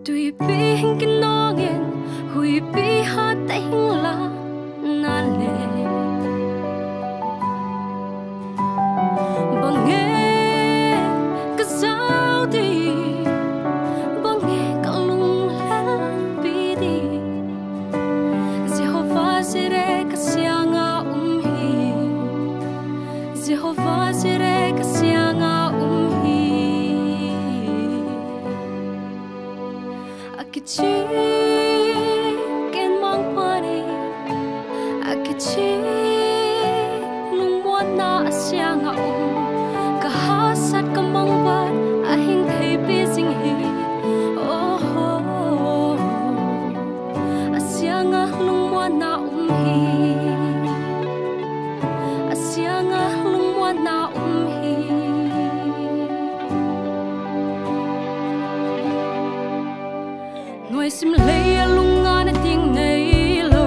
Tùy bi hình kinh nó nghiền hủy bi hát đánh là na lệ bằng nghe cái sao đi bằng nghe cả lung lên bi đi Jehovah Jireh kasianga hi Jehovah Jireh kasianga hi Akichi ken mang pani Akichi lung muan na asyanga kahasat kamang bat ahing thei pi sing hi oh asyanga lung muan na hi asyanga lung muan na hi Noi sim lei lung an ting nei lo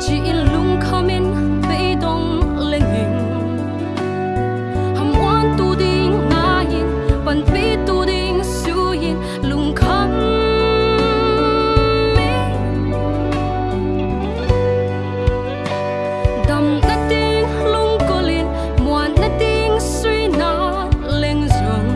chỉ in lung khamin pe dong lenging ham wan tu ding na yin pan pe tu ding su yin lung kham me dam na ting lung kolin muan na ting sui na leng zong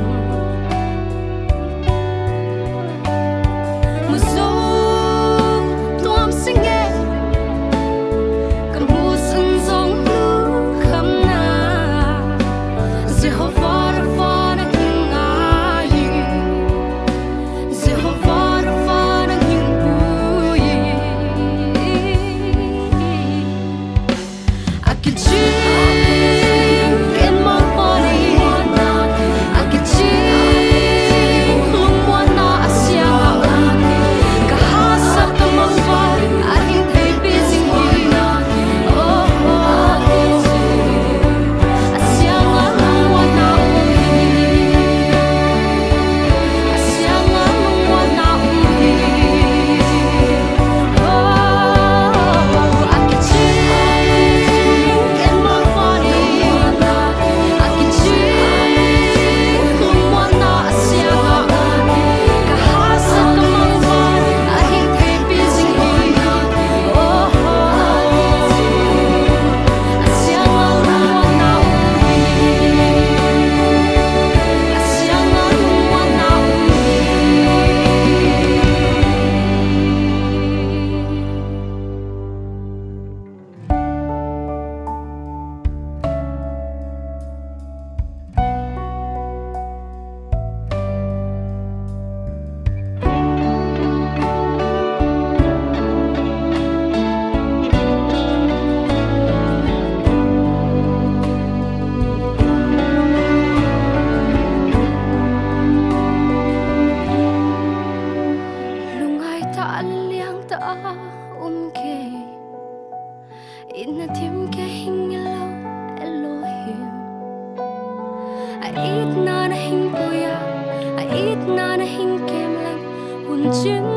Ina tim ke hingelo Elohim Ait na hing puya Ait na hing kemlem Hun chin